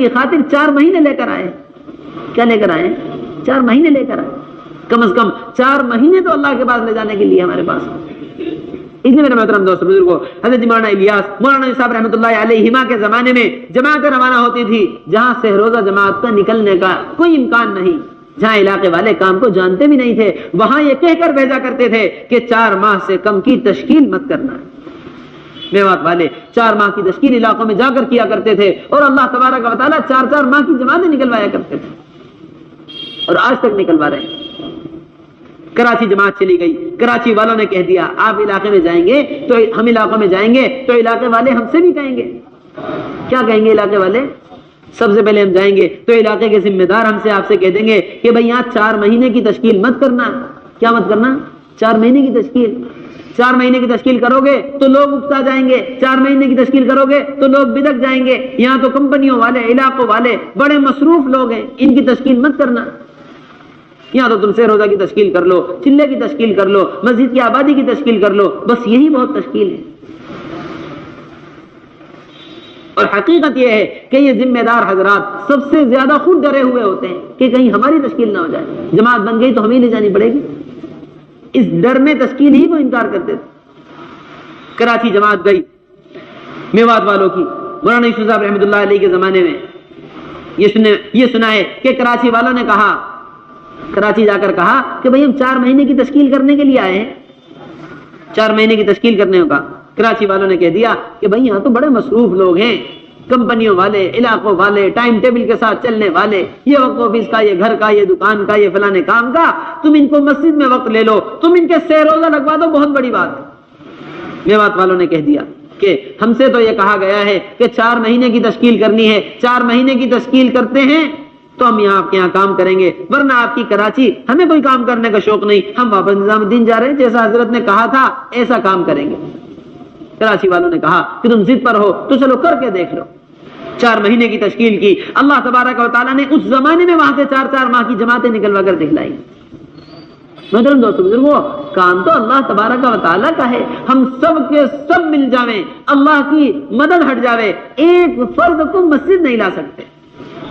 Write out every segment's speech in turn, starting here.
کی خاطر 4 مہینے لے کر آئے. کیا لے کر آئے؟ 4 مہینے لے کر آئے. کم از کم 4 مہینے تو اللہ کے پاس لے جانے کے لیے ہمارے پاس. اس لیے میرے محترم دوست بزرگوں، حضرت مولانا الیاس مولانا صاحب رحمۃ اللہ علیہما کے زمانے میں جماعتیں روانہ ہوتی تھی جہاں سے روزہ جماعت کا نکلنے کا کوئی امکان نہیں، جہاں علاقے والے کام کو جانتے بھی نہیں تھے، وہاں یہ کہہ کر بھیجا کرتے تھے کہ 4 ماہ سے کم کی تشکیل مت کرنا. میوات والے 4 ماہ کی تشکیل علاقوں میں جا کر کیا کرتے تھے اور اللہ تبارک و تعالیٰ 4 ماہ کی جماعتیں نکلوایا کرتے تھے اور آج تک نکلوا رہے ہیں. کراچی جماعت چلی گئی، کراچی والوں نے کہہ دیا آپ علاقے میں جائیں گے تو ہم علاقوں میں جائیں گے تو علاقے والے ہم سے بھی کہیں گے. کیا کہیں گے علاقے والے؟ سب سے پہلے ہم جائیں گے تو علاقے کے ذمہ دار ہم سے آپ سے کہہ دیں گے کہ بھائی یہاں 4 مہینے کی تشکیل مت کرنا. کیا مت کرنا؟ 4 مہینے کی تشکیل. 4 مہینے کی تشکیل کرو گے تو لوگ اکتا جائیں گے، 4 مہینے کی تشکیل کرو گے تو لوگ بدک جائیں گے. یہاں تو کمپنیوں والے علاقوں والے بڑے مصروف لوگ ہیں، ان کی تشکیل مت کرنا. یہاں تو تم سے روزہ کی تشکیل کر لو، چلے کی تشکیل کر لو، مسجد کی آبادی کی تشکیل کر لو، بس یہی بہت تشکیل ہے. اور حقیقت یہ ہے کہ یہ ذمہ دار حضرات سب سے زیادہ خود ڈرے ہوئے ہوتے ہیں کہ کہیں ہماری تشکیل نہ ہو جائے، جماعت بن گئی تو ہمیں لے جانی پڑے گی. اس ڈر میں تشکیل ہی کو انکار کرتے تھے. کراچی جماعت گئی میوات والوں کی. مولانا یوسف صاحب رحمۃ اللہ علیہ کے زمانے میں یہ سنا ہے کہ کراچی والوں نے کہا، کراچی جا کر کہا کہ بھئی ہم 4 مہینے کی تشکیل کرنے کے لیے آئے ہیں. 4 مہینے کی تشکیل کرنے کا کراچی والوں نے کہہ دیا کہ بھئی یہاں تو بڑے مصروف لوگ ہیں، کمپنیوں والے، علاقوں والے، ٹائم ٹیبل کے ساتھ چلنے والے، یہ وقت آفس کا، یہ گھر کا، یہ دکان کا، یہ فلانے کام کا، تم ان کو مسجد میں وقت لے لو، تم ان کے سے روزہ لگوا دو، بہت بڑی بات ہے. میوات والوں نے کہہ دیا کہ ہم سے تو یہ کہا گیا ہے کہ 4 مہینے کی تشکیل کرنی ہے، 4 مہینے کی تشکیل کرتے ہیں تو ہم یہاں آپ کے یہاں کام کریں گے، ورنہ آپ کی کراچی ہمیں کوئی کام کرنے کا شوق نہیں، ہم واپس نظام الدین جا رہے ہیں، جیسا حضرت نے کہا تھا ایسا کام کریں گے. کراچی والوں نے کہا کہ تم ضد پر ہو تو چلو کر کے دیکھ لو. 4 مہینے کی تشکیل کی. اللہ تبارک و تعالیٰ نے اس زمانے میں وہاں سے 4 ماہ کی جماعتیں نکلوا کر دکھلائی. محترم دوستو بزرگو، کام تو اللہ تبارک و تعالیٰ کا ہے. ہم سب کے سب مل جاویں، اللہ کی مدد ہٹ جاوے، ایک فرد کو مسجد نہیں لا سکتے،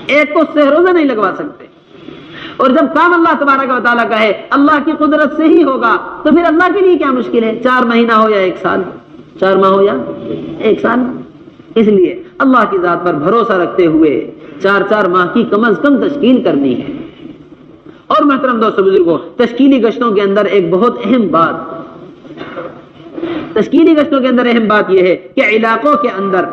ایک کو روزہ نہیں لگوا سکتے. اور جب کام اللہ تبارک و تعالیٰ کا ہے، اللہ کی قدرت سے ہی ہوگا، تو پھر اللہ کے لیے کیا مشکل ہے؟ 4 مہینہ ہو یا 1 سال، 4 ماہ ہو یا 1 سال. اس لیے اللہ کی ذات پر بھروسہ رکھتے ہوئے 4 ماہ کی کم از کم تشکیل کرنی ہے. اور محترم دوستو بزرگوں، تشکیلی گشتوں کے اندر ایک بہت اہم بات یہ ہے کہ علاقوں کے اندر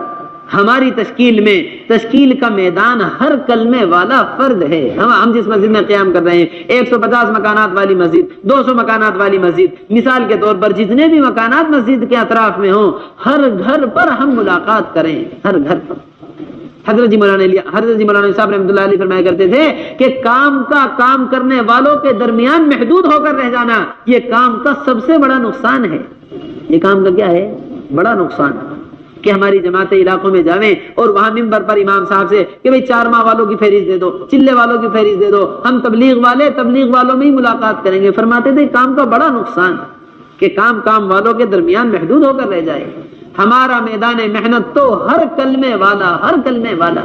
ہماری تشکیل میں تشکیل کا میدان ہر کلمے والا فرد ہے. ہم جس مسجد میں قیام کر رہے ہیں 150 مکانات والی مسجد، 200 مکانات والی مسجد، مثال کے طور پر جتنے بھی مکانات مسجد کے اطراف میں ہوں، ہر گھر پر ہم ملاقات کریں، ہر گھر پر. حضرت جی مولانا صاحب رحمۃ اللہ علیہ فرمایا کرتے تھے کہ کام کرنے والوں کے درمیان محدود ہو کر رہ جانا یہ کام کا سب سے بڑا نقصان ہے. یہ کام کا کیا ہے؟ بڑا نقصان ہے کہ ہماری جماعتیں علاقوں میں جاویں اور وہاں ممبر پر امام صاحب سے کہ بھئی 4 ماہ والوں کی فہرست دے دو، چلے والوں کی فہرست دے دو، ہم تبلیغ والوں میں ہی ملاقات کریں گے. فرماتے تھے کام کا بڑا نقصان کہ کام والوں کے درمیان محدود ہو کر رہ جائے. ہمارا میدان محنت تو ہر کلمے والا.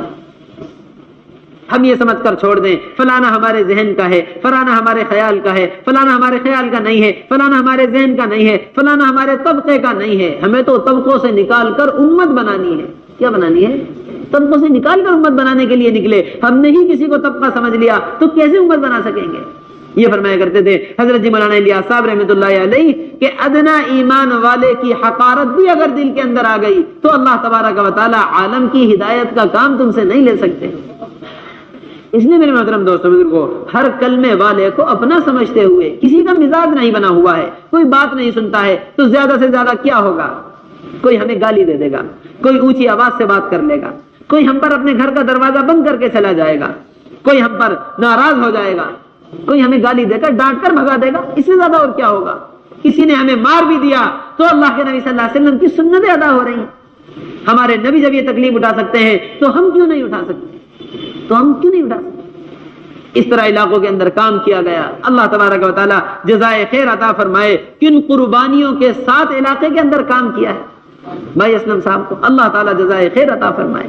ہم یہ سمجھ کر چھوڑ دیں فلانا ہمارے ذہن کا ہے، فلانا ہمارے خیال کا ہے، فلانا ہمارے خیال کا نہیں ہے، فلانا ہمارے ذہن کا نہیں ہے، فلانا ہمارے طبقے کا نہیں ہے. ہمیں تو طبقوں سے نکال کر امت بنانی ہے. کیا بنانی ہے؟ طبقوں سے نکال کر امت بنانے کے لیے نکلے. ہم نے ہی کسی کو طبقہ سمجھ لیا تو کیسے امت بنا سکیں گے؟ یہ فرمایا کرتے تھے حضرت جی مولانا الیاس صاحب رحمۃ اللہ علیہ کہ ادنا ایمان والے کی حقارت بھی اگر دل کے اندر آ گئی تو اللہ تبارک و تعالی عالم کی ہدایت کا کام تم سے نہیں لے سکتے. اس لیے میرے محترم دوستوں بزرگوں، ہر کلمے والے کو اپنا سمجھتے ہوئے، کسی کا مزاج نہیں بنا ہوا ہے، کوئی بات نہیں سنتا ہے تو زیادہ سے زیادہ کیا ہوگا؟ کوئی ہمیں گالی دے دے گا، کوئی اونچی آواز سے بات کر لے گا، کوئی ہم پر اپنے گھر کا دروازہ بند کر کے چلا جائے گا، کوئی ہم پر ناراض ہو جائے گا، کوئی ہمیں گالی دے کر ڈانٹ کر بھگا دے گا. اس سے زیادہ اور کیا ہوگا؟ کسی نے ہمیں مار بھی دیا تو اللہ کے نبی صلی اللہ علیہ وسلم کی سنتیں ادا ہو رہی ہیں. ہمارے نبی جب یہ تکلیف اٹھا سکتے ہیں تو ہم کیوں نہیں اٹھا سکتے؟ اس طرح علاقوں کے اندر کام کیا گیا. اللہ تبارک و تعالی جزائے خیر عطا فرمائے. کن قربانیوں کے ساتھ علاقے کے اندر کام کیا ہے بھائی اسلم صاحب کو اللہ تعالی جزائے خیر عطا فرمائے.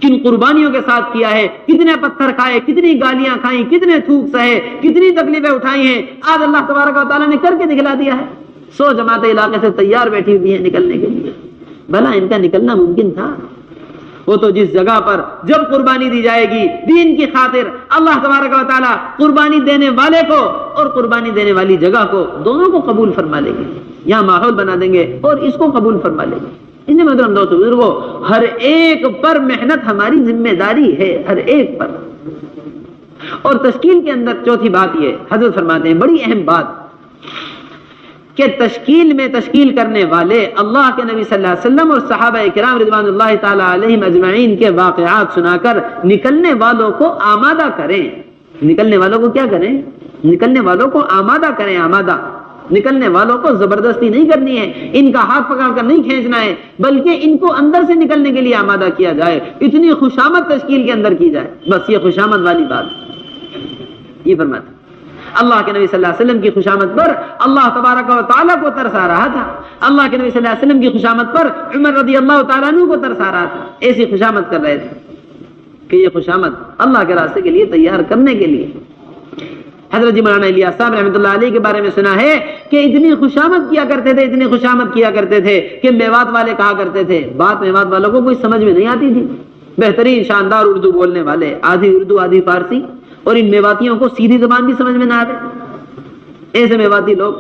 کن قربانیوں کے ساتھ کیا ہے، کتنے پتھر کھائے، کتنی گالیاں کھائیں، کتنے تھوک سہے، کتنی تکلیفیں اٹھائی ہیں، آج اللہ تبارک و تعالیٰ نے کر کے دکھلا دیا ہے۔ 100 جماعتیں علاقے سے تیار بیٹھی ہوئی ہیں نکلنے کے لیے۔ بھلا ان کا نکلنا ممکن تھا؟ وہ تو جس جگہ پر جب قربانی دی جائے گی دین کی خاطر، اللہ تبارک و تعالیٰ قربانی دینے والے کو اور قربانی دینے والی جگہ کو دونوں کو قبول فرما لیں گے، یہاں ماحول بنا دیں گے اور اس کو قبول فرما لیں گے۔ اس لیے محترم دوستو بزرگو، ہر ایک پر محنت ہماری ذمہ داری ہے، ہر ایک پر۔ اور تشکیل کے اندر چوتھی بات یہ حضرت فرماتے ہیں، بڑی اہم بات، کہ تشکیل میں تشکیل کرنے والے اللہ کے نبی صلی اللہ علیہ وسلم اور صحابہ کرام رضوان اللہ تعالی علیہم اجمعین کے واقعات سنا کر نکلنے والوں کو آمادہ کریں۔ نکلنے والوں کو کیا کریں؟ نکلنے والوں کو آمادہ کریں، آمادہ۔ نکلنے والوں کو زبردستی نہیں کرنی ہے، ان کا ہاتھ پکڑ کر نہیں کھینچنا ہے، بلکہ ان کو اندر سے نکلنے کے لیے آمادہ کیا جائے، اتنی خوشامد تشکیل کے اندر کی جائے۔ بس یہ خوشامد والی بات یہ فرماتے ہیں۔ اللہ کے نبی صلی اللہ علیہ وسلم کی خوشامد پر اللہ تبارک و تعالیٰ کو ترس آ رہا تھا، اللہ کے نبی صلی اللہ علیہ وسلم کی خوشامد پر عمر رضی اللہ تعالیٰ عنہ کو ترس آ رہا تھا۔ ایسی خوشامد کر رہے تھے کہ یہ خوشامد اللہ کے راستے کے لیے تیار کرنے کے لیے۔ حضرت جی مولانا الیاس صاحب رحمۃ اللہ علیہ کے بارے میں سنا ہے کہ اتنی خوشامد کیا کرتے تھے، اتنی خوشامد کیا کرتے تھے کہ میوات والے کہا کرتے تھے، بات میوات والوں کو کوئی سمجھ میں نہیں آتی تھی، بہترین شاندار اردو بولنے والے، آدھی اردو آدھی فارسی، اور ان میواتیوں کو سیدھی زبان بھی سمجھ میں نہ آتے۔ ایسے میواتی لوگ،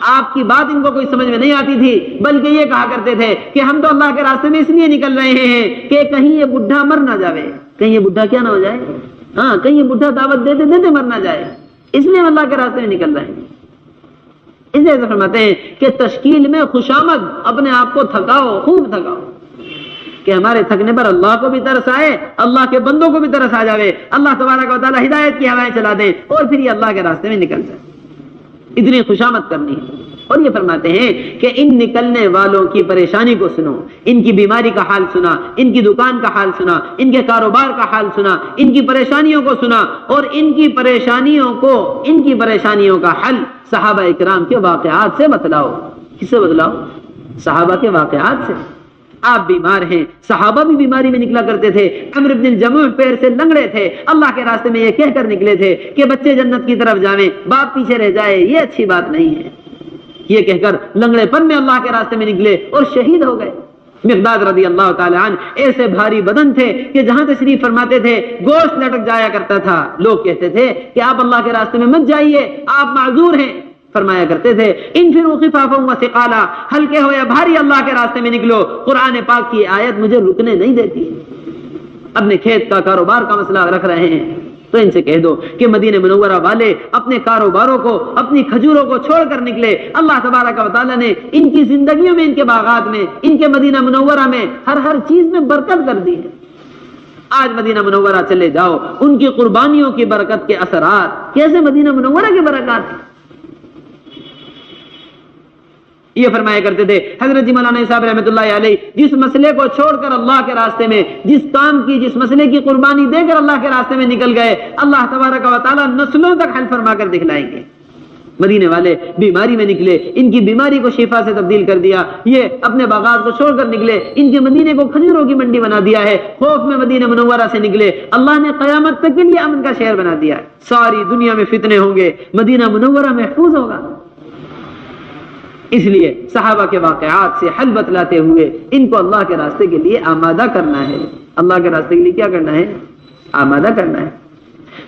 آپ کی بات ان کو کوئی سمجھ میں نہیں آتی تھی، بلکہ یہ کہا کرتے تھے کہ ہم تو اللہ کے راستے میں اس لیے نکل رہے ہیں کہ کہیں یہ بڈھا مر نہ جاوے، کہیں یہ بڈھا کیا نہ ہو جائے، ہاں کہیں یہ بڈھا دعوت دیتے دیتے مر نہ جائے، اس لیے ہم اللہ کے راستے میں نکل رہے ہیں۔ اس لیے فرماتے ہیں کہ تشکیل میں خوشامد، اپنے آپ کو تھکاؤ، خوب تھکاؤ، کہ ہمارے تھکنے پر اللہ کو بھی ترس آئے، اللہ کے بندوں کو بھی ترس آ جاوے، اللہ تبارک و تعالیٰ ہدایت کی ہوائیں چلا دیں اور پھر یہ اللہ کے راستے میں نکل جائے۔ اتنی خوشامد کرنی ہے۔ اور یہ فرماتے ہیں کہ ان نکلنے والوں کی پریشانی کو سنو، ان کی بیماری کا حال سنا، ان کی دکان کا حال سنا، ان کے کاروبار کا حال سنا، ان کی پریشانیوں کو سنا، اور ان کی پریشانیوں کا حل صحابہ اکرام کے واقعات سے بتلاؤ۔ کس سے بتلاؤ؟ صحابہ کے واقعات سے۔ آپ بیمار ہیں، صحابہ بھی بیماری میں نکلا کرتے تھے، عمرو بن الجموح پیر سے لنگڑے تھے، اللہ کے راستے میں یہ کہہ کر نکلے تھے کہ بچے جنت کی طرف جاویں، باپ پیچھے رہ جائے، یہ اچھی بات نہیں ہے، یہ کہہ کر لنگڑے پن میں اللہ کے راستے میں نکلے اور شہید ہو گئے۔ مقداد رضی اللہ تعالی عنہ ایسے بھاری بدن تھے کہ جہاں تشریف فرماتے تھے گوشت لٹک جایا کرتا تھا، لوگ کہتے تھے کہ آپ اللہ کے راستے میں مت جائیے، آپ معذور ہیں، فرمایا کرتے تھے انفروا خفافا وثقالا، ہلکے ہو یا بھاری اللہ کے راستے میں نکلو۔ قرآن پاک کی آیت مجھے رکنے نہیں دیتی۔ اپنے کھیت کا کاروبار کا مسئلہ رکھ رہے ہیں تو ان سے کہہ دو کہ مدینہ منورہ والے اپنے کاروباروں کو، اپنی کھجوروں کو چھوڑ کر نکلے، اللہ تبارک و تعالیٰ نے ان کی زندگیوں میں، ان کے باغات میں، ان کے مدینہ منورہ میں ہر چیز میں برکت کر دی ہے۔ آج مدینہ منورہ چلے جاؤ، ان کی قربانیوں کی برکت کے اثرات کیسے مدینہ منورہ کی برکات۔ یہ فرمایا کرتے تھے حضرت جی مولانا صاحب رحمۃ اللہ علیہ، جس مسئلے کو چھوڑ کر اللہ کے راستے میں، جس کام کی، جس مسئلے کی قربانی دے کر اللہ کے راستے میں نکل گئے، اللہ تبارک و تعالیٰ نسلوں تک حل فرما کر دکھلائیں گے۔ مدینے والے بیماری میں نکلے، ان کی بیماری کو شفا سے تبدیل کر دیا، یہ اپنے باغات کو چھوڑ کر نکلے، ان کے مدینے کو کھجوروں کی منڈی بنا دیا ہے، خوف میں مدینہ منورہ سے نکلے، اللہ نے قیامت تک کے لیے امن کا شہر بنا دیا ہے، ساری دنیا میں فتنے ہوں گے، مدینہ منورہ محفوظ ہوگا۔ اس لیے صحابہ کے واقعات سے حل بتلاتے ہوئے ان کو اللہ کے راستے کے لیے آمادہ کرنا ہے، اللہ کے راستے کے لیے کیا کرنا ہے؟ آمادہ کرنا ہے۔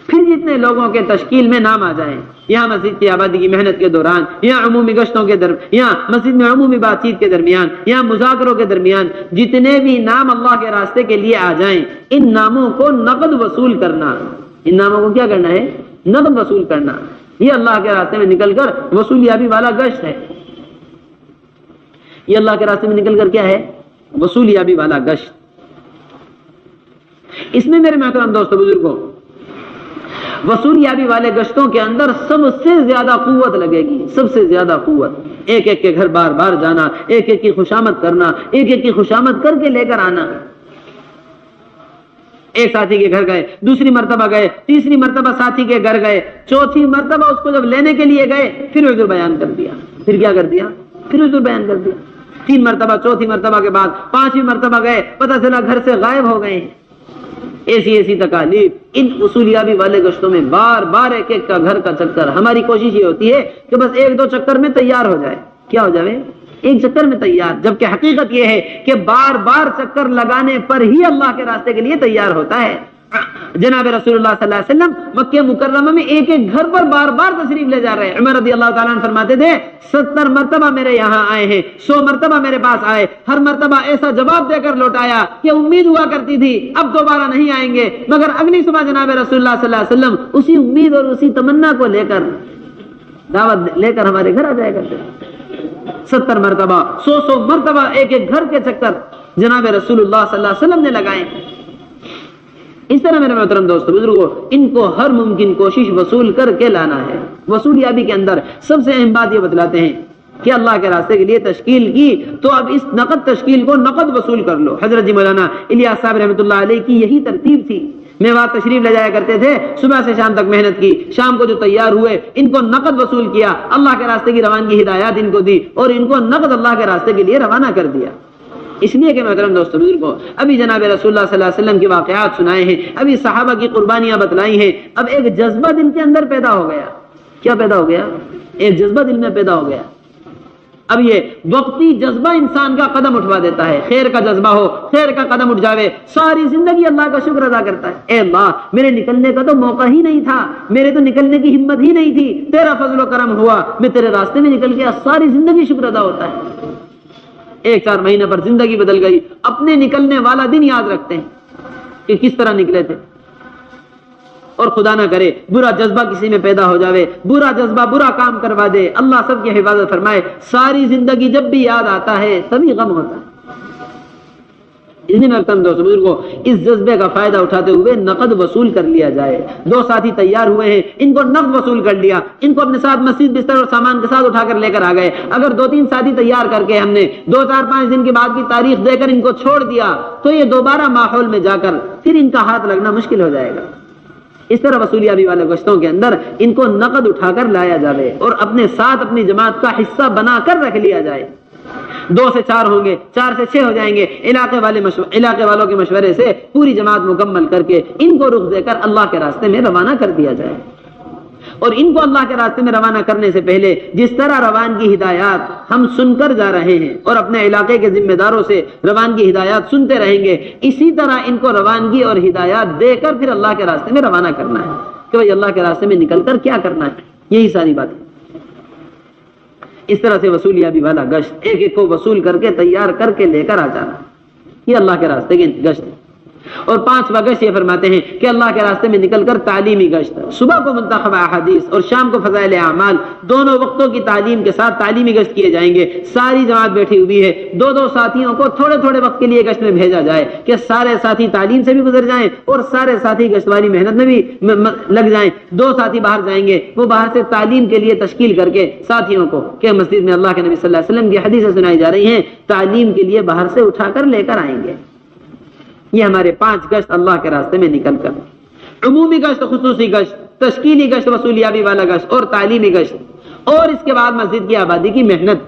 پھر جتنے لوگوں کے تشکیل میں نام آ جائیں، یہاں مسجد کی آبادی کی محنت کے دوران، یہاں عمومی گشتوں کے یہاں مسجد میں عمومی بات چیت کے درمیان، یہاں مذاکروں کے درمیان جتنے بھی نام اللہ کے راستے کے لیے آ جائیں، ان ناموں کو نقد وصول کرنا، ان ناموں کو کیا کرنا ہے؟ نقد وصول کرنا۔ یہ اللہ کے راستے میں نکل کر وصولیابی والا گشت ہے، یہ اللہ کے راستے میں نکل کر کیا ہے؟ وصولیابی والا گشت۔ اس میں میرے محترم دوستو بزرگوں، وصولیابی والے گشتوں کے اندر سب سے زیادہ قوت لگے گی، سب سے زیادہ قوت، ایک ایک کے گھر بار بار جانا، ایک ایک کی خوشامد کرنا، ایک ایک کی خوشامد کر کے لے کر آنا۔ ایک ساتھی کے گھر گئے، دوسری مرتبہ گئے، تیسری مرتبہ ساتھی کے گھر گئے، چوتھی مرتبہ اس کو جب لینے کے لیے گئے پھر عذر بیان کر دیا، پھر کیا کر دیا؟ پھر عذر بیان کر دیا۔ تین مرتبہ، چوتھی مرتبہ کے بعد پانچویں مرتبہ گئے، پتہ چلا گھر سے غائب ہو گئے ہیں۔ ایسی تکالیف ان اصولیابی والے گشتوں میں بار بار ایک ایک کا گھر کا چکر. ہماری کوشش یہ ہوتی ہے کہ بس ایک دو چکر میں تیار ہو جائے. کیا ہو جائے؟ ایک چکر میں تیار. جبکہ حقیقت یہ ہے کہ بار بار چکر لگانے پر ہی اللہ کے راستے کے لیے تیار ہوتا ہے. جناب رسول اللہ صلی اللہ علیہ وسلم مکہ مکرمہ میں ایک ایک گھر پر بار بار تشریف لے جا رہے ہیں. عمر رضی اللہ تعالیٰ عنہ فرماتے تھے 70 مرتبہ میرے یہاں آئے ہیں, 100 مرتبہ میرے پاس آئے, ہر مرتبہ ایسا جواب دے کر لوٹایا کہ امید ہوا کرتی تھی اب دوبارہ نہیں آئیں گے, مگر اگلی صبح جناب رسول اللہ صلی اللہ علیہ وسلم اسی امید اور اسی تمنا کو لے کر دعوت لے کر ہمارے گھر آ جایا کرتے. 70 مرتبہ 100 مرتبہ ایک ایک گھر کے چکر جناب رسول اللہ صلی اللہ علیہ وسلم نے لگائے. اس طرح میرے محترم دوستو بزرگوں, ان کو ہر ممکن کوشش وصول کر کے لانا ہے. وصولیابی کے اندر سب سے اہم بات یہ بتلاتے ہیں کہ اللہ کے راستے کے لیے تشکیل کی تو اب اس نقد تشکیل کو نقد وصول کر لو. حضرت جی مولانا الیاس صاحب رحمۃ اللہ علیہ کی یہی ترتیب تھی. میوات تشریف لے جایا کرتے تھے, صبح سے شام تک محنت کی, شام کو جو تیار ہوئے ان کو نقد وصول کیا, اللہ کے راستے کی روانگی ہدایات ان کو دی اور ان کو نقد اللہ کے راستے کے لیے روانہ کر دیا. اس لیے کہ محترم دوستو بزرگوں, ابھی جناب رسول اللہ صلی اللہ علیہ وسلم کے واقعات سنائے ہیں, ابھی صحابہ کی قربانیاں بتلائی ہیں. اب ایک جذبہ دل کے اندر پیدا ہو گیا. کیا پیدا ہو گیا؟ ایک جذبہ دل میں پیدا ہو گیا. اب یہ وقتی جذبہ انسان کا قدم اٹھوا دیتا ہے. خیر کا جذبہ ہو, خیر کا قدم اٹھ جاوے, ساری زندگی اللہ کا شکر ادا کرتا ہے. اے اللہ, میرے نکلنے کا تو موقع ہی نہیں تھا, میرے تو نکلنے کی ہمت ہی نہیں تھی, تیرا فضل و کرم ہوا, میں تیرے راستے میں نکل گیا. ساری زندگی شکر ادا ہوتا ہے. 1-4 مہینے پر زندگی بدل گئی. اپنے نکلنے والا دن یاد رکھتے ہیں کہ کس طرح نکلے تھے. اور خدا نہ کرے برا جذبہ کسی میں پیدا ہو جاوے, برا جذبہ برا کام کروا دے, اللہ سب کی حفاظت فرمائے. ساری زندگی جب بھی یاد آتا ہے تبھی غم ہوتا ہے. اس لیے دوستو بزرگوں, اس جذبے کا فائدہ اٹھاتے ہوئے نقد وصول کر لیا جائے. 2 ساتھی تیار ہوئے ہیں, ان کو نقد وصول کر لیا, ان کو اپنے ساتھ مسجد بستر اور سامان کے ساتھ اٹھا کر لے کر آ گئے. اگر 2-3 ساتھی تیار کر کے ہم نے 2-4-5 دن کے بعد کی تاریخ دے کر ان کو چھوڑ دیا تو یہ دوبارہ ماحول میں جا کر پھر ان کا ہاتھ لگنا مشکل ہو جائے گا. اس طرح وصولیابی والے گشتوں کے اندر ان کو نقد اٹھا کر لایا جائے اور اپنے ساتھ اپنی جماعت کا حصہ بنا کر رکھ لیا جائے. 2 سے 4 ہوں گے, 4 سے 6 ہو جائیں گے. علاقے والوں کے مشورے سے پوری جماعت مکمل کر کے ان کو رخ دے کر اللہ کے راستے میں روانہ کر دیا جائے. اور ان کو اللہ کے راستے میں روانہ کرنے سے پہلے جس طرح روانگی ہدایات ہم سن کر جا رہے ہیں اور اپنے علاقے کے ذمہ داروں سے روانگی ہدایات سنتے رہیں گے, اسی طرح ان کو روانگی اور ہدایات دے کر پھر اللہ کے راستے میں روانہ کرنا ہے کہ بھائی اللہ کے راستے میں نکل کر کیا کرنا ہے. یہی ساری بات ہے. اس طرح سے وصولیابی والا گشت ایک ایک کو وصول کر کے تیار کر کے لے کر آ جانا, یہ اللہ کے راستے کی گشت ہے. اور 5واں گشت یہ فرماتے ہیں کہ اللہ کے راستے میں نکل کر تعلیمی گشت. صبح کو منتخب احادیث اور شام کو فضائل اعمال, دونوں وقتوں کی تعلیم کے ساتھ تعلیمی گشت کیے جائیں گے. ساری جماعت بیٹھی ہوئی ہے, 2 ساتھیوں کو تھوڑے تھوڑے وقت کے لیے گشت میں بھیجا جائے کہ سارے ساتھی تعلیم سے بھی گزر جائیں اور سارے ساتھی گشت والی محنت میں بھی لگ جائیں. 2 ساتھی باہر جائیں گے, وہ باہر سے تعلیم کے لیے تشکیل کر کے ساتھیوں کو کہ مسجد میں اللہ کے نبی صلی اللہ علیہ وسلم کی حدیثیں سنائی جا رہی ہیں, تعلیم کے لیے باہر سے اٹھا کر لے کر آئیں گے. یہ ہمارے 5 گشت اللہ کے راستے میں نکل کر, عمومی گشت, خصوصی گشت, تشکیلی گشت, وصولیابی والا گشت اور تعلیمی گشت, اور اس کے بعد مسجد کی آبادی کی محنت.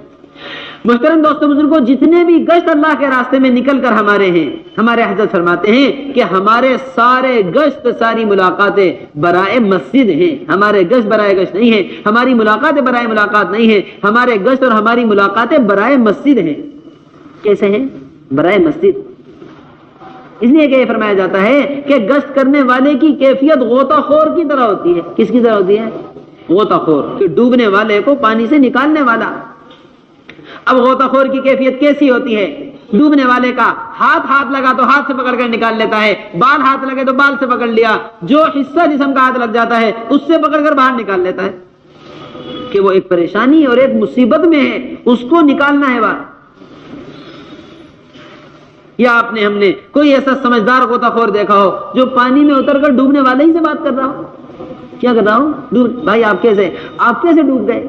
محترم دوستوں بزرگوں, جتنے بھی گشت اللہ کے راستے میں نکل کر ہمارے ہیں, ہمارے حضرت فرماتے ہیں کہ ہمارے سارے گشت, ساری ملاقاتیں برائے مسجد ہیں. ہمارے گشت برائے گشت نہیں ہیں, ہماری ملاقاتیں برائے ملاقات نہیں ہیں. ہمارے گشت اور ہماری ملاقاتیں برائے مسجد ہیں. کیسے ہیں؟ برائے مسجد. اس لیے کہ یہ فرمایا جاتا ہے کہ گشت کرنے والے کی کیفیت غوطہ خور کی طرح ہوتی ہے. کس کی طرح ہوتی ہے؟ غوطہ خور, کہ ڈوبنے والے کو پانی سے نکالنے والا. اب غوطہ خور کی کیفیت کیسی ہوتی ہے؟ ڈوبنے والے کا ہاتھ لگا تو ہاتھ سے پکڑ کر نکال لیتا ہے, بال ہاتھ لگے تو بال سے پکڑ لیا, جو حصہ جسم کا ہاتھ لگ جاتا ہے اس سے پکڑ کر باہر نکال لیتا ہے کہ وہ ایک پریشانی اور ایک مصیبت میں ہے, اس کو نکالنا ہے باہر. یا ہم نے کوئی ایسا سمجھدار غوطہ خور دیکھا ہو جو پانی میں اتر کر ڈوبنے والے ہی سے بات کر رہا ہو. کیا کر رہا ہوں بھائی, آپ کیسے ڈوب گئے؟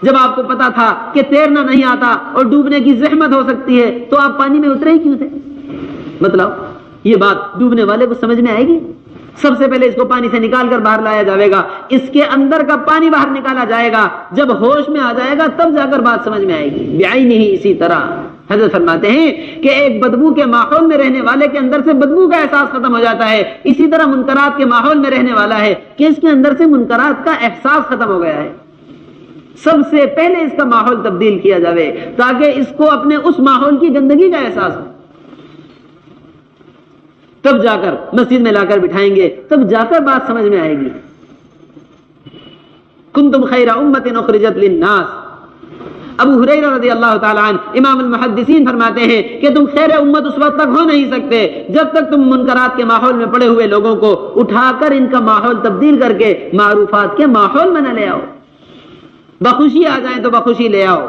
جب آپ کو پتا تھا کہ تیرنا نہیں آتا اور ڈوبنے کی زحمت ہو سکتی ہے تو آپ پانی میں اترے ہی کیوں تھے؟ مطلب یہ بات ڈوبنے والے کو سمجھ میں آئے گی؟ سب سے پہلے اس کو پانی سے نکال کر باہر لایا جائے گا, اس کے اندر کا پانی باہر نکالا جائے گا, جب ہوش میں آ جائے گا تب جا کر بات سمجھ میں آئے گی. بعینہ اسی طرح حضرت فرماتے ہیں کہ ایک بدبو کے ماحول میں رہنے والے کے اندر سے بدبو کا احساس ختم ہو جاتا ہے، اسی طرح منکرات کے ماحول میں رہنے والا ہے کہ اس کے اندر سے منکرات کا احساس ختم ہو گیا ہے۔ سب سے پہلے اس کا ماحول تبدیل کیا جائے تاکہ اس کو اپنے اس ماحول کی گندگی کا احساس ہو، تب جا کر مسجد میں لا کر بٹھائیں گے، تب جا کر بات سمجھ میں آئے گی۔ کنتم خیر امت اخرجت للناس، ابو ہریرہ رضی اللہ تعالی عنہ امام المحدثین فرماتے ہیں کہ تم خیر امت اس وقت تک ہو نہیں سکتے جب تک تم منکرات کے ماحول میں پڑے ہوئے لوگوں کو اٹھا کر ان کا ماحول تبدیل کر کے معروفات کے ماحول میں نہ لے آؤ۔ بخوشی آ جائیں تو بخوشی لے آؤ،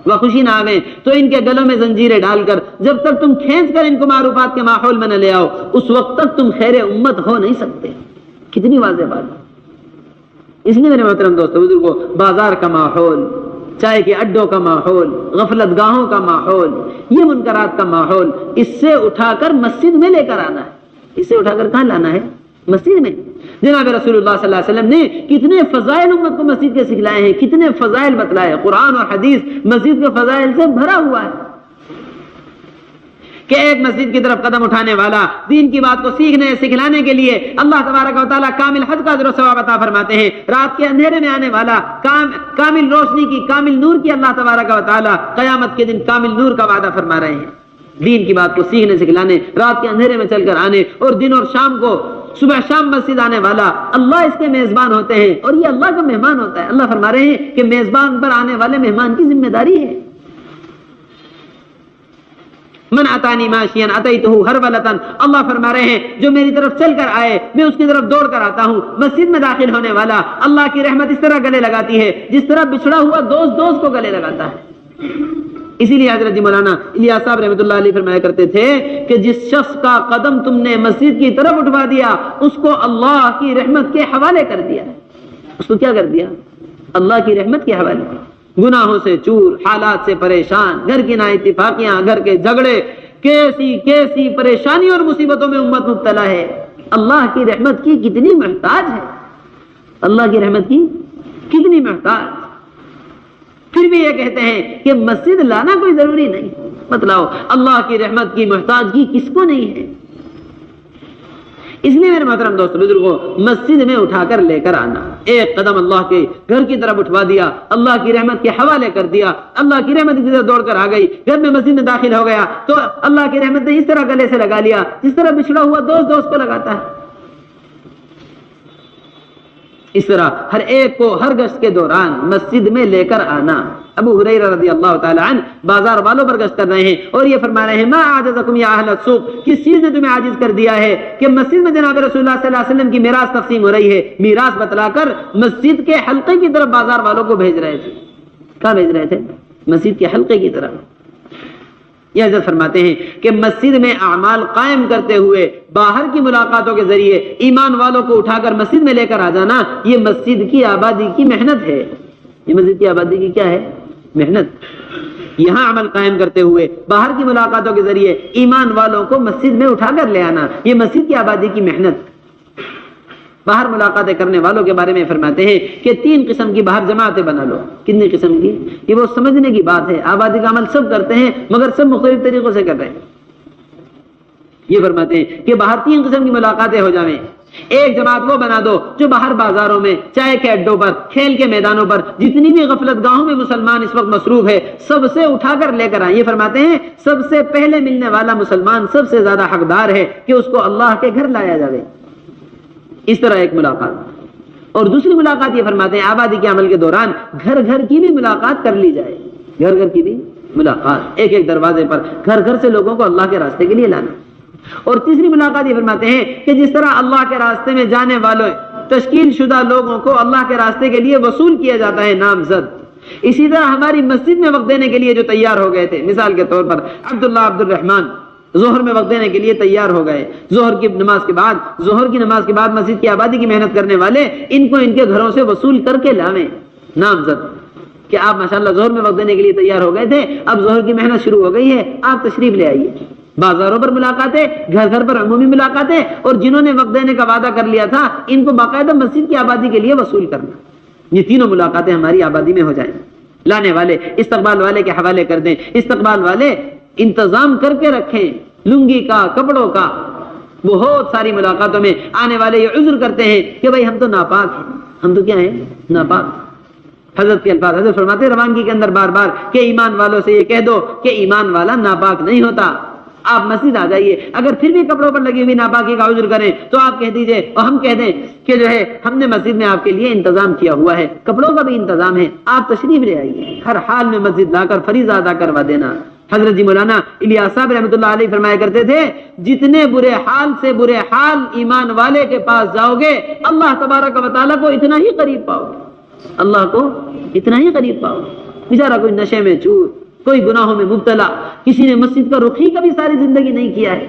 بخوشی نہ آویں تو ان کے گلوں میں زنجیریں ڈال کر جب تک تم کھینچ کر ان کو معروفات کے ماحول میں نہ لے آؤ اس وقت تک تم خیر امت ہو نہیں سکتے۔ کتنی واضح بات ہے۔ اس لیے میرے محترم دوستو بزرگوں، بازار کا ماحول، چائے کے اڈوں کا ماحول، غفلت گاہوں کا ماحول، یہ منکرات کا ماحول، اس سے اٹھا کر مسجد میں لے کر آنا ہے۔ اس سے اٹھا کر کہاں لانا ہے؟ مسجد میں۔ جناب رسول اللہ صلی اللہ علیہ وسلم نے کتنے فضائل امت کو مسجد کے سکھلائے ہیں، کتنے فضائل بتلائے، قرآن اور حدیث مسجد کے فضائل سے بھرا ہوا ہے کہ ایک مسجد کی طرف قدم اٹھانے والا دین کی بات کو سیکھنے سکھلانے کے لیے اللہ تبارک و تعالیٰ کامل حج کا اجر و ثواب عطا فرماتے ہیں۔ رات کے اندھیرے میں آنے والا کامل روشنی کی، کامل نور کی اللہ تبارک و تعالیٰ قیامت کے دن کامل نور کا وعدہ فرما رہے ہیں۔ دین کی بات کو سیکھنے سکھلانے، رات کے اندھیرے میں چل کر آنے اور دن اور شام کو صبح شام مسجد آنے والا اللہ اس کے میزبان ہوتے ہیں اور یہ اللہ کا مہمان ہوتا ہے۔ اللہ فرما رہے ہیں کہ میزبان پر آنے والے مہمان کی ذمہ داری ہے۔ من اتانی ماشین اتیتہ ہرولۃ، اللہ فرما رہے ہیں جو میری طرف چل کر آئے میں اس کی طرف دوڑ کر آتا ہوں۔ مسجد میں داخل ہونے والا اللہ کی رحمت اس طرح گلے لگاتی ہے جس طرح بچھڑا ہوا دوست کو گلے لگاتا ہے۔ اسی لیے حضرت مولانا الیاس صاحب رحمۃ اللہ علیہ فرمایا کرتے تھے کہ جس شخص کا قدم تم نے مسجد کی طرف اٹھوا دیا اس کو اللہ کی رحمت کے حوالے کر دیا۔ اس کو کیا کر دیا؟ اللہ کی رحمت کے حوالے۔ گناہوں سے چور، حالات سے پریشان، گھر کی نا اتفاقیاں، گھر کے جھگڑے، کیسی پریشانی اور مصیبتوں میں امت مبتلا ہے۔ اللہ کی رحمت کی کتنی محتاج ہے، اللہ کی رحمت کی کتنی محتاج۔ پھر بھی یہ کہتے ہیں کہ مسجد لانا کوئی ضروری نہیں۔ بتلاؤ اللہ کی رحمت کی محتاجگی کس کو نہیں ہے؟ اس لیے میرے محترم دوست بزرگوں، مسجد میں اٹھا کر لے کر آنا، ایک قدم اللہ کے گھر کی طرف اٹھوا دیا، اللہ کی رحمت کے حوالے کر دیا، اللہ کی رحمت کی طرف دوڑ کر آ گئی، گھر میں مسجد میں داخل ہو گیا تو اللہ کی رحمت نے اس طرح گلے سے لگا لیا جس طرح بچھڑا ہوا دوست کو لگاتا ہے۔ اس طرح ہر ایک کو ہر گشت کے دوران مسجد میں لے کر آنا۔ ابو ہریرہ رضی اللہ تعالی عنہ بازار والوں پر گشت کر رہے ہیں اور یہ فرما رہے ہیں ما اعجزکم یا اہل السوق، کس چیز نے تمہیں عاجز کر دیا ہے کہ مسجد میں جناب رسول اللہ صلی اللہ علیہ وسلم کی میراث تقسیم ہو رہی ہے، میراث بتلا کر مسجد کے حلقے کی طرف بازار والوں کو بھیج رہے تھے۔ کہاں بھیج رہے تھے؟ مسجد کے حلقے کی طرف۔ یہ حضرت فرماتے ہیں کہ مسجد میں اعمال قائم کرتے ہوئے باہر کی ملاقاتوں کے ذریعے ایمان والوں کو اٹھا کر مسجد میں لے کر آ جانا، یہ مسجد کی آبادی کی محنت ہے۔ یہ مسجد کی آبادی کی کیا ہے؟ محنت۔ یہاں عمل قائم کرتے ہوئے باہر کی ملاقاتوں کے ذریعے ایمان والوں کو مسجد میں اٹھا کر لے آنا، یہ مسجد کی آبادی کی محنت۔ باہر ملاقاتیں کرنے والوں کے بارے میں فرماتے ہیں کہ 3 قسم کی باہر جماعتیں بنا لو۔ کتنی قسم کی؟ یہ وہ سمجھنے کی بات ہے، آبادی کا عمل سب کرتے ہیں مگر سب مختلف طریقوں سے کر رہے ہیں۔ یہ فرماتے ہیں کہ باہر 3 قسم کی ملاقاتیں ہو جائیں۔ ایک جماعت وہ بنا دو جو باہر بازاروں میں، چائے کے اڈوں پر، کھیل کے میدانوں پر، جتنی بھی غفلت گاہوں میں مسلمان اس وقت مصروف ہے سب سے اٹھا کر لے کر آئیں۔ یہ فرماتے ہیں سب سے پہلے ملنے والا مسلمان سب سے زیادہ حقدار ہے کہ اس کو اللہ کے گھر لایا جائے۔ اس طرح ایک ملاقات۔ اور دوسری ملاقات یہ فرماتے ہیں آبادی کے عمل کے دوران گھر گھر کی بھی ملاقات کر لی جائے، گھر گھر کی بھی ملاقات، ایک ایک دروازے پر گھر گھر سے لوگوں کو اللہ کے راستے کے لیے لانا۔ اور تیسری ملاقات یہ فرماتے ہیں کہ جس طرح اللہ کے راستے میں جانے والوں تشکیل شدہ لوگوں کو اللہ کے راستے کے لیے وصول کیا جاتا ہے نامزد، اسی طرح ہماری مسجد میں وقت دینے کے لیے جو تیار ہو گئے تھے، مثال کے طور پر عبداللہ عبد الرحمن ظہر میں وقت دینے کے لیے تیار ہو گئے، ظہر کی نماز کے بعد مسجد کی آبادی کی محنت کرنے والے ان کو ان کے گھروں سے وصول کر کے لاویں نامزد کہ آپ ماشاءاللہ ظہر میں وقت دینے کے لیے تیار ہو گئے تھے، اب ظہر کی محنت شروع ہو گئی ہے، آپ تشریف لے آئیے۔ بازاروں پر ملاقاتیں، گھر گھر پر عمومی ملاقاتیں، اور جنہوں نے وقت دینے کا وعدہ کر لیا تھا ان کو باقاعدہ مسجد کی آبادی کے لیے وصول کرنا۔ یہ تینوں ملاقاتیں ہماری آبادی میں ہو جائیں۔ لانے والے استقبال والے کے حوالے کر دیں، استقبال والے انتظام کر کے رکھیں، لنگی کا، کپڑوں کا۔ بہت ساری ملاقاتوں میں آنے والے یہ عذر کرتے ہیں کہ بھائی ہم تو ناپاک ہیں، ہم تو کیا ہیں؟ ناپاک۔ حضرت کے الفاظ، حضرت فرماتے ہیں روانگی کے اندر بار بار کہ ایمان والوں سے یہ کہہ دو کہ ایمان والا ناپاک نہیں ہوتا۔ آپ مسجد آ جائیے، اگر پھر بھی کپڑوں پر لگی ہوئی ناپاکی کا عذر کریں تو آپ کہہ دیجئے اور ہم کہہ دیں کہ جو ہے ہم نے مسجد میں آپ کے لیے انتظام کیا ہوا ہے، کپڑوں کا بھی انتظام ہے، آپ تشریف لے آئیے، ہر حال میں مسجد لا کر فریضہ ادا کروا دینا۔ حضرت جی مولانا الیاس صاحب رحمۃ اللہ علیہ فرمایا کرتے تھے جتنے برے حال سے برے حال ایمان والے کے پاس جاؤ گے اللہ تبارک و تعالیٰ کو اتنا ہی قریب پاؤ گے، اللہ کو اتنا ہی قریب پاؤ گے۔ بیچارہ کوئی نشے میں چور، کوئی گناہوں میں مبتلا، کسی نے مسجد کا رخ ہی کبھی ساری زندگی نہیں کیا ہے،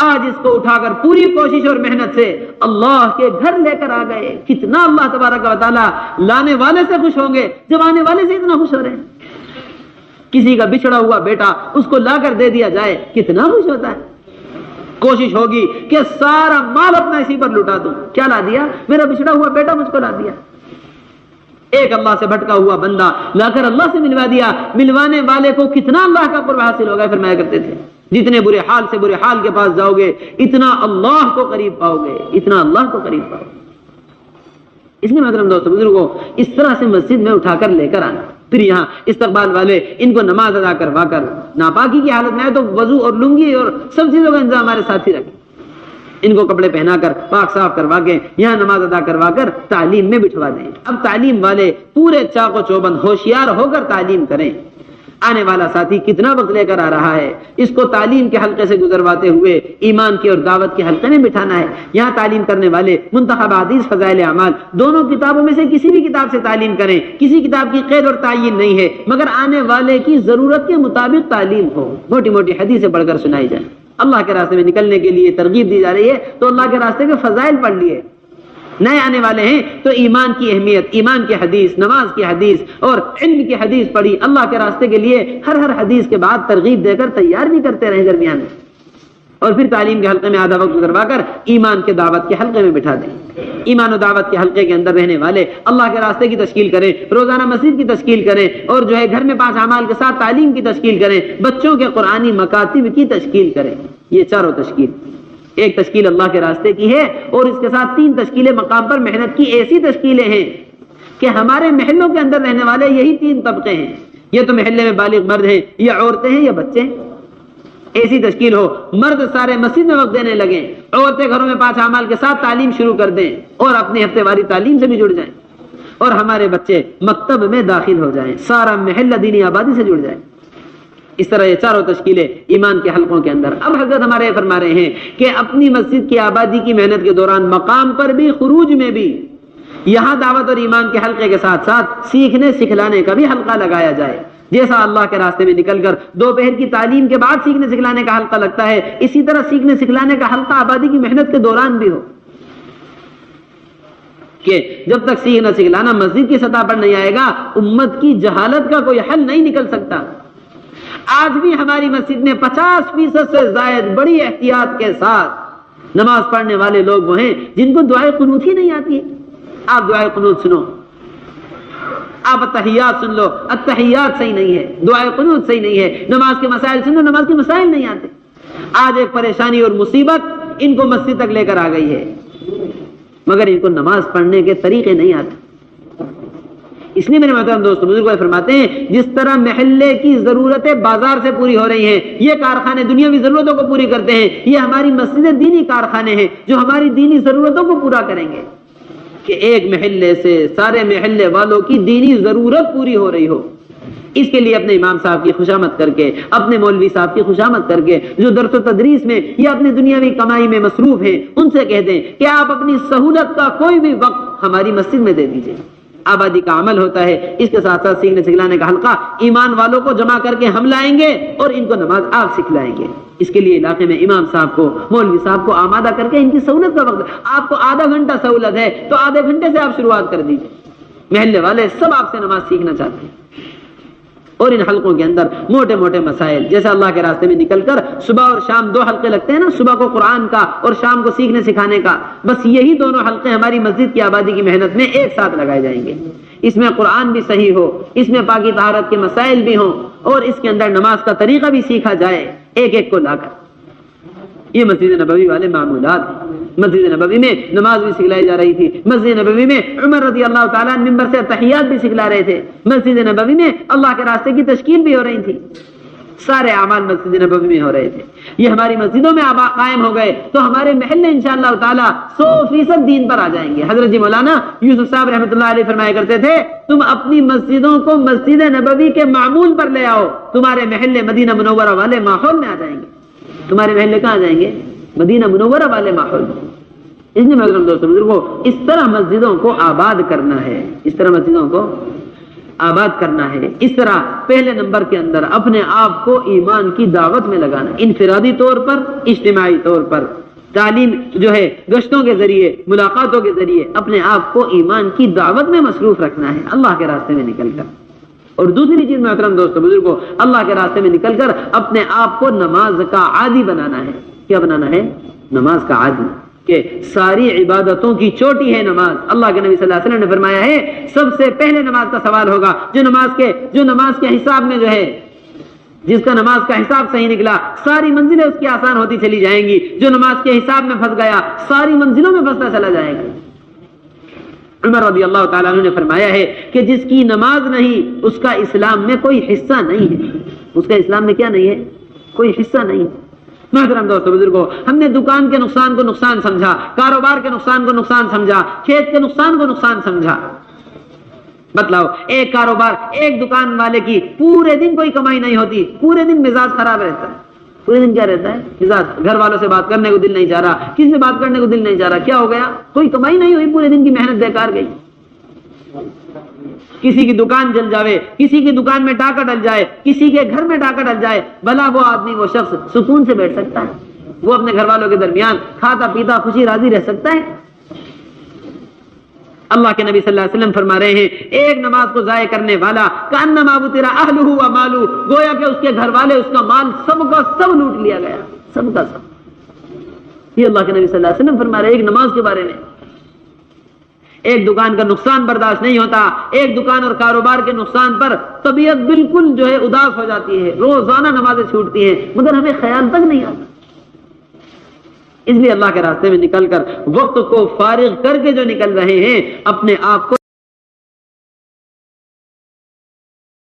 آج اس کو اٹھا کر پوری کوشش اور محنت سے اللہ کے گھر لے کر آ گئے، کتنا اللہ تبارک و تعالیٰ لانے والے سے خوش ہوں گے جب آنے والے سے اتنا خوش ہو رہے ہیں۔ کسی کا بچھڑا ہوا بیٹا اس کو لا کر دے دیا جائے کتنا خوش ہوتا ہے۔ کوشش ہوگی کہ سارا مال اپنا اسی پر لٹا دوں، کیا لا دیا؟ میرا بچھڑا ہوا بیٹا مجھ کو لا دیا۔ ایک اللہ سے بھٹکا ہوا بندہ لا کر اللہ سے ملوا دیا، ملوانے والے کو کتنا اللہ کا قرب حاصل ہوگا۔ فرمایا کرتے تھے جتنے برے حال سے برے حال کے پاس جاؤ گے اتنا اللہ کو قریب پاؤ گے، اتنا اللہ کو قریب پاؤ گے۔ اس لیے محترم دوستو بزرگوں، اس طرح سے مسجد میں اٹھا کر لے کر آنا، پھر یہاں استقبال والے ان کو نماز ادا کروا کر ناپاکی کی حالت میں ہے تو وضو اور لنگی اور سب چیزوں کا انتظام ہمارے ساتھ ہی رکھیں، ان کو کپڑے پہنا کر پاک صاف کروا کے یہاں نماز ادا کروا کر تعلیم میں بٹھوا دیں۔ اب تعلیم والے پورے چاق و چوبند ہوشیار ہو کر تعلیم کریں۔ آنے والا ساتھی کتنا وقت لے کر آ رہا ہے، اس کو تعلیم کے حلقے سے گزرواتے ہوئے ایمان کی اور دعوت کے حلقے میں بٹھانا ہے۔ یہاں تعلیم کرنے والے منتخب حدیث، فضائل اعمال دونوں کتابوں میں سے کسی بھی کتاب سے تعلیم کریں، کسی کتاب کی قید اور تعین نہیں ہے، مگر آنے والے کی ضرورت کے مطابق تعلیم ہو، موٹی موٹی حدیثیں پڑھ کر سنائی جائیں۔ اللہ کے راستے میں نکلنے کے لیے ترغیب دی جا رہی ہے تو اللہ کے راستے کے فضائل پڑھ لیے۔ نئے آنے والے ہیں تو ایمان کی اہمیت، ایمان کی حدیث، نماز کی حدیث اور علم کی حدیث پڑھی، اللہ کے راستے کے لیے ہر حدیث کے بعد ترغیب دے کر تیار بھی کرتے رہیں درمیان میں، اور پھر تعلیم کے حلقے میں آدھا وقت گزروا کر ایمان کے دعوت کے حلقے میں بٹھا دیں۔ ایمان و دعوت کے حلقے کے اندر رہنے والے اللہ کے راستے کی تشکیل کریں، روزانہ مسجد کی تشکیل کریں، اور جو ہے گھر میں 5 اعمال کے ساتھ تعلیم کی تشکیل کریں، بچوں کے قرآنی مکاتب کی تشکیل کریں۔ یہ چاروں تشکیل، ایک تشکیل اللہ کے راستے کی ہے اور اس کے ساتھ 3 تشکیلیں مقام پر محنت کی ایسی تشکیلیں ہیں کہ ہمارے محلوں کے اندر رہنے والے یہی 3 طبقے ہیں، یہ تو محلے میں بالغ مرد ہیں یا عورتیں ہیں یا بچے ہیں۔ ایسی تشکیل ہو، مرد سارے مسجد میں وقت دینے لگیں، عورتیں گھروں میں 5 اعمال کے ساتھ تعلیم شروع کر دیں اور اپنی ہفتے واری تعلیم سے بھی جڑ جائیں، اور ہمارے بچے مکتب میں داخل ہو جائیں، سارا محلہ دینی آبادی سے جڑ جائیں۔ اس طرح یہ چاروں تشکیلیں ایمان کے حلقوں کے اندر۔ اب حضرت ہمارے فرما رہے ہیں کہ اپنی مسجد کی آبادی کی محنت کے دوران مقام پر بھی خروج میں بھی یہاں دعوت اور ایمان کے حلقے کے ساتھ ساتھ سیکھنے سکھلانے کا بھی حلقہ لگایا جائے۔ جیسا اللہ کے راستے میں نکل کر دوپہر کی تعلیم کے بعد سیکھنے سکھلانے کا حلقہ لگتا ہے، اسی طرح سیکھنے سکھلانے کا حلقہ آبادی کی محنت کے دوران بھی ہو، کہ جب تک سیکھنا سکھلانا مسجد کی سطح پر نہیں آئے گا امت کی جہالت کا کوئی حل نہیں نکل سکتا۔ آج بھی ہماری مسجد میں 50% سے زائد بڑی احتیاط کے ساتھ نماز پڑھنے والے لوگ وہ ہیں جن کو دعائے قنوت ہی نہیں آتی ہے۔ آپ دعائے قنوت سنو، آپ التحیات سن لو، التحیات صحیح نہیں ہے، دعائے قنوت صحیح نہیں ہے، نماز کے مسائل سن لو، نماز کے مسائل نہیں آتے۔ آج ایک پریشانی اور مصیبت ان کو مسجد تک لے کر آ گئی ہے، مگر ان کو نماز پڑھنے کے طریقے نہیں آتے۔ اس لیے میرے محترم دوستو بزرگ فرماتے ہیں جس طرح محلے کی ضرورتیں بازار سے پوری ہو رہی ہیں، یہ کارخانے دنیاوی ضرورتوں کو پوری کرتے ہیں، یہ ہماری مسجد دینی کارخانے ہیں جو ہماری دینی ضرورتوں کو پورا کریں گے، کہ ایک محلے سے سارے محلے والوں کی دینی ضرورت پوری ہو رہی ہو۔ اس کے لیے اپنے امام صاحب کی خوشامد کر کے، اپنے مولوی صاحب کی خوشامد کر کے، جو درس و تدریس میں یا اپنی دنیاوی کمائی میں مصروف ہیں، ان سے کہہ دیں کہ آپ اپنی سہولت کا کوئی بھی وقت ہماری مسجد میں دے دیجیے۔ آبادی کا عمل ہوتا ہے، اس کے ساتھ ساتھ سیکھنے سکھلانے کا حلقہ، ایمان والوں کو جمع کر کے ہم لائیں گے اور ان کو نماز آپ سکھلائیں گے۔ اس کے لیے علاقے میں امام صاحب کو، مولوی صاحب کو آمادہ کر کے ان کی سہولت کا وقت، آپ کو آدھا گھنٹہ سہولت ہے تو آدھے گھنٹے سے آپ شروعات کر دیجیے۔ محلے والے سب آپ سے نماز سیکھنا چاہتے ہیں، اور ان حلقوں کے اندر موٹے موٹے مسائل، جیسے اللہ کے راستے میں نکل کر صبح اور شام 2 حلقے لگتے ہیں نا، صبح کو قرآن کا اور شام کو سیکھنے سکھانے کا، بس یہی دونوں حلقے ہماری مسجد کی آبادی کی محنت میں ایک ساتھ لگائے جائیں گے۔ اس میں قرآن بھی صحیح ہو، اس میں پاکی طہارت کے مسائل بھی ہوں، اور اس کے اندر نماز کا طریقہ بھی سیکھا جائے ایک ایک کو لا کر. یہ مسجد نبوی والے معمولات. مسجد نبوی میں نماز بھی سکھلائی جا رہی تھی. مسجد نبوی میں عمر رضی اللہ تعالیٰ ممبر سے تحیات بھی سکھلا رہے تھے. مسجد نبوی میں اللہ کے راستے کی تشکیل بھی ہو رہی تھی. سارے اعمال مسجد نبوی میں ہو رہے تھے. یہ ہماری مسجدوں میں قائم ہو گئے تو ہمارے محلے انشاءاللہ تعالیٰ 100% دین پر آ جائیں گے. حضرت جی مولانا یوسف صاحب رحمۃ اللہ علیہ فرمایا کرتے تھے تم اپنی مسجدوں کو مسجد نبوی کے معمول پر لے آؤ, تمہارے محلے مدینہ منورہ والے ماحول میں آ جائیں گے. تمہارے محلے کہاں جائیں گے؟ مدینہ منورہ والے ماحول میں. اس لیے محترم دوستو بزرگوں, اس طرح مسجدوں کو آباد کرنا ہے, اس طرح مسجدوں کو آباد کرنا ہے. اس طرح پہلے نمبر کے اندر اپنے آپ کو ایمان کی دعوت میں لگانا, انفرادی طور پر, اجتماعی طور پر, تعلیم جو ہے گشتوں کے ذریعے, ملاقاتوں کے ذریعے اپنے آپ کو ایمان کی دعوت میں مصروف رکھنا ہے اللہ کے راستے میں نکل کر. اور دوسری چیز محترم دوستو بزرگوں, اللہ کے راستے میں نکل کر اپنے آپ کو نماز کا عادی بنانا ہے. کیا بنانا ہے؟ نماز کا عادی, کہ ساری عبادتوں کی چوٹی ہے نماز. اللہ کے نبی صلی اللہ علیہ وسلم نے فرمایا ہے سب سے پہلے نماز کا سوال ہوگا جو نماز کے حساب میں جو ہے, جس کا نماز کا حساب صحیح نکلا ساری منزلیں اس کی آسان ہوتی چلی جائیں گی. جو نماز کے حساب میں پھنس گیا ساری منزلوں میں پھنستا چلا جائے گا. عمر رضی اللہ تعالیٰ عنہ نے فرمایا ہے کہ جس کی نماز نہیں اس کا اسلام میں کوئی حصہ نہیں ہے. اس کا اسلام میں کیا نہیں ہے؟ کوئی حصہ نہیں ہے. محترم دوستو بزرگوں, ہم نے دکان کے نقصان کو نقصان سمجھا, کاروبار کے نقصان کو نقصان سمجھا, کھیت کے نقصان کو نقصان سمجھا. بتلاؤ, ایک کاروبار, ایک دکان والے کی پورے دن کوئی کمائی نہیں ہوتی, پورے دن مزاج خراب رہتا ہے. پورے دن کیا رہتا ہے؟ مزاج, گھر والوں سے بات کرنے کو دل نہیں چاہ رہا, کسی سے بات کرنے کو دل نہیں چاہ رہا. کیا ہو گیا؟ کوئی کمائی نہیں ہوئی, پورے دن کی محنت بیکار گئی. کسی کی دکان جل جاوے, کسی کی دکان میں ڈاکہ ڈل جائے, کسی کے گھر میں ڈاکہ ڈل جائے, بھلا وہ آدمی, وہ شخص سکون سے بیٹھ سکتا ہے؟ وہ اپنے گھر والوں کے درمیان کھاتا پیتا خوشی راضی رہ سکتا ہے؟ اللہ کے نبی صلی اللہ علیہ وسلم فرما رہے ہیں ایک نماز کو ضائع کرنے والا کأنما بتر اہلہ و مالہ, گویا کہ اس کے گھر والے, اس کا مال سب کا سب لوٹ لیا گیا, سب کا سب. یہ اللہ کے نبی صلی اللہ علیہ وسلم فرما رہے ہیں ایک نماز کے بارے میں. ایک دکان کا نقصان برداشت نہیں ہوتا, ایک دکان اور کاروبار کے نقصان پر طبیعت بالکل جو ہے اداس ہو جاتی ہے, روزانہ نمازیں چھوٹتی ہیں مگر ہمیں خیال تک نہیں آتا. اس لیے اللہ کے راستے میں نکل کر وقت کو فارغ کر کے جو نکل رہے ہیں اپنے آپ کو